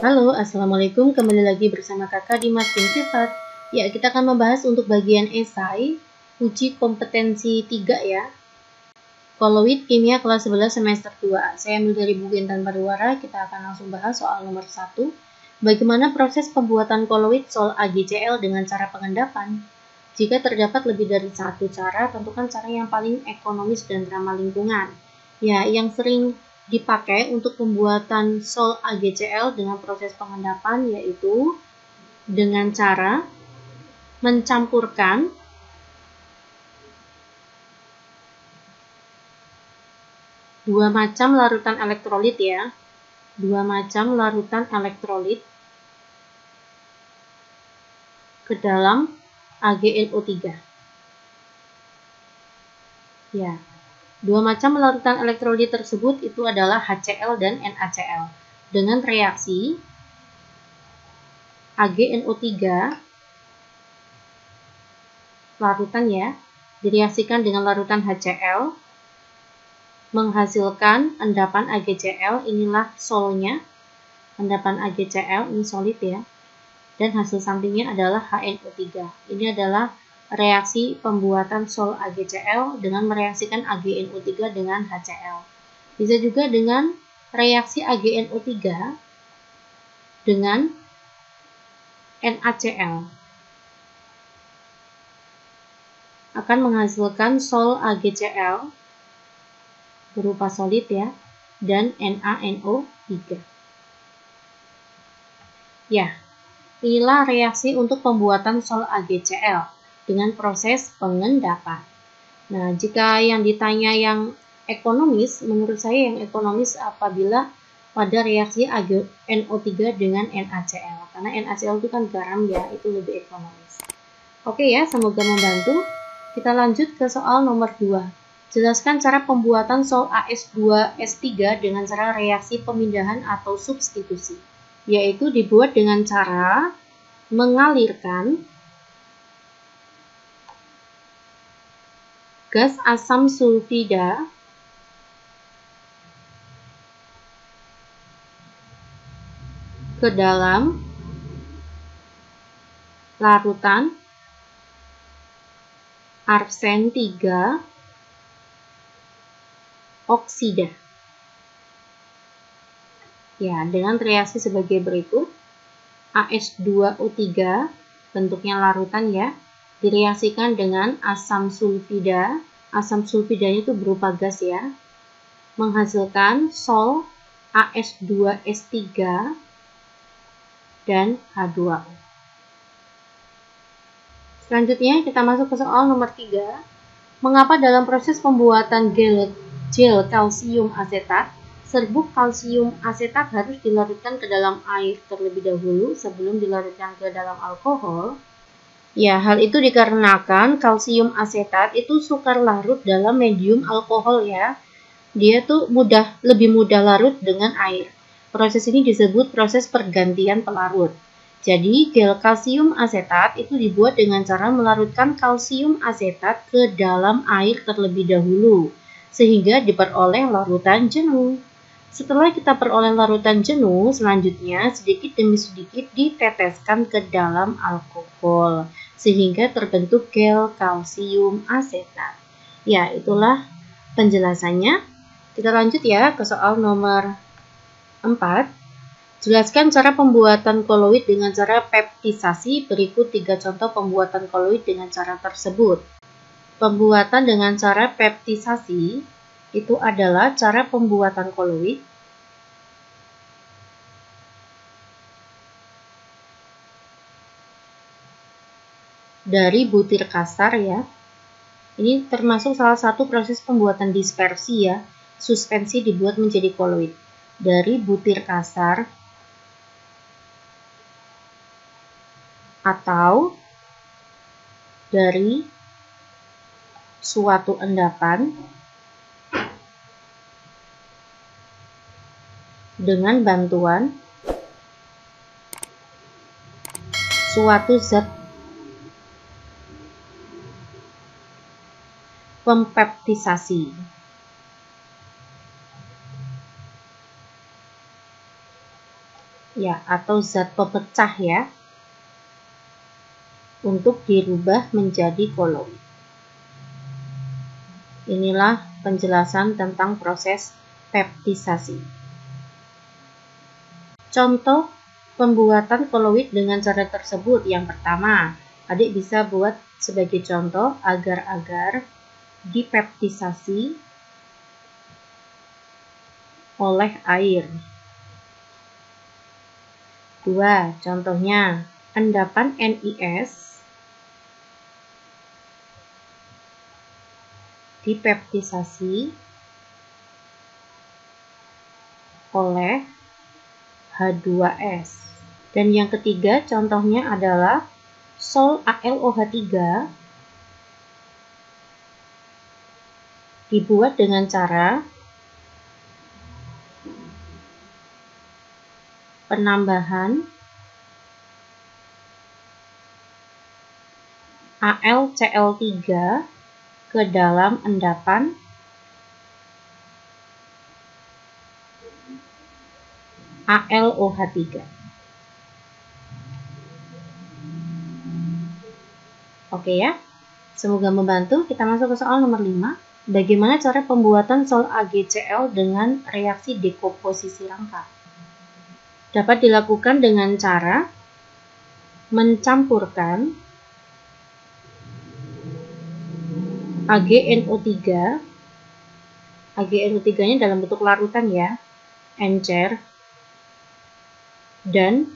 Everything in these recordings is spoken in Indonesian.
Halo, Assalamualaikum. Kembali lagi bersama kakak di Maskin Sifat. Ya, kita akan membahas untuk bagian esai uji kompetensi 3 ya. Koloid Kimia kelas 11 semester 2. Saya ambil dari buku Intan Pariwara. Kita akan langsung bahas soal nomor 1. Bagaimana proses pembuatan koloid sol AgCl dengan cara pengendapan? Jika terdapat lebih dari satu cara, tentukan cara yang paling ekonomis dan ramah lingkungan. Ya, yang sering dipakai untuk pembuatan sol AgCl dengan proses pengendapan yaitu dengan cara mencampurkan dua macam larutan elektrolit ya. Dua macam larutan elektrolit ke dalam AgNO3. Ya. Dua macam larutan elektrolit tersebut itu adalah HCl dan NaCl. Dengan reaksi AgNO3 larutan ya, direaksikan dengan larutan HCl menghasilkan endapan AgCl. Inilah solnya. Endapan AgCl ini solid ya. Dan hasil sampingnya adalah HNO3. Ini adalah reaksi pembuatan sol AgCl dengan mereaksikan AgNO3 dengan HCl. Bisa juga dengan reaksi AgNO3 dengan NaCl. Akan menghasilkan sol AgCl berupa solid ya, dan NaNO3. Ya, inilah reaksi untuk pembuatan sol AgCl dengan proses pengendapan. Nah, jika yang ditanya yang ekonomis, menurut saya yang ekonomis apabila pada reaksi AgNO3 dengan NaCl. Karena NaCl itu kan garam ya, itu lebih ekonomis. Oke ya, semoga membantu. Kita lanjut ke soal nomor 2. Jelaskan cara pembuatan sol AS2S3 dengan cara reaksi pemindahan atau substitusi. Yaitu dibuat dengan cara mengalirkan gas asam sulfida ke dalam larutan arsen 3 oksida. Ya, dengan reaksi sebagai berikut. AS2O3 bentuknya larutan ya, direaksikan dengan asam sulfida. Asam sulfidanya itu berupa gas ya, menghasilkan sol AS2S3 dan H2O. Selanjutnya kita masuk ke soal nomor 3. Mengapa dalam proses pembuatan gel kalsium asetat, serbuk kalsium asetat harus dilarutkan ke dalam air terlebih dahulu sebelum dilarutkan ke dalam alkohol? Ya, hal itu dikarenakan kalsium asetat itu sukar larut dalam medium alkohol ya. Dia tuh lebih mudah larut dengan air. Proses ini disebut proses pergantian pelarut. Jadi, gel kalsium asetat itu dibuat dengan cara melarutkan kalsium asetat ke dalam air terlebih dahulu, sehingga diperoleh larutan jenuh. Setelah kita peroleh larutan jenuh, selanjutnya sedikit demi sedikit diteteskan ke dalam alkohol, sehingga terbentuk gel kalsium asetat. Ya, itulah penjelasannya. Kita lanjut ya ke soal nomor 4. Jelaskan cara pembuatan koloid dengan cara peptisasi. Berikut 3 contoh pembuatan koloid dengan cara tersebut. Pembuatan dengan cara peptisasi itu adalah cara pembuatan koloid dari butir kasar ya. Ini termasuk salah satu proses pembuatan dispersi ya. Suspensi dibuat menjadi koloid dari butir kasar atau dari suatu endapan dengan bantuan suatu zat pempeptisasi. ya, atau zat pemecah ya, untuk dirubah menjadi koloid. Inilah penjelasan tentang proses peptisasi. Contoh pembuatan koloid dengan cara tersebut. Yang pertama, adik bisa buat sebagai contoh agar-agar dipeptisasi oleh air. 2. Contohnya, endapan NiS dipeptisasi oleh H2S. Dan yang ketiga contohnya adalah Sol AlOH3 dibuat dengan cara penambahan AlCl3 ke dalam endapan AlOH3. Oke ya, semoga membantu. Kita masuk ke soal nomor 5. Bagaimana cara pembuatan sol AgCl dengan reaksi dekomposisi rangkap? Dapat dilakukan dengan cara mencampurkan AgNO3. AgNO3-nya dalam bentuk larutan ya, encer, dan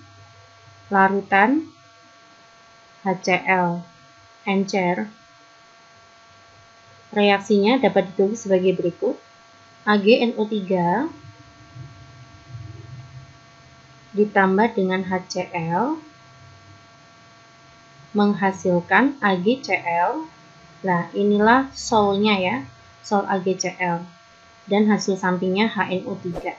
larutan HCl, encer. Reaksinya dapat ditulis sebagai berikut. AgNO3 ditambah dengan HCl menghasilkan AgCl. Nah, inilah solnya ya, sol AgCl. Dan hasil sampingnya HNO3.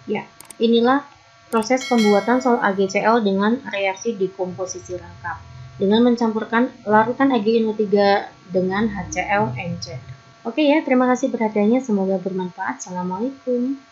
Ya, inilah proses pembuatan sol AgCl dengan reaksi dekomposisi rangkap dengan mencampurkan larutan AgNO3 dengan HCl encer. Oke ya, terima kasih perhatiannya, semoga bermanfaat. Assalamualaikum.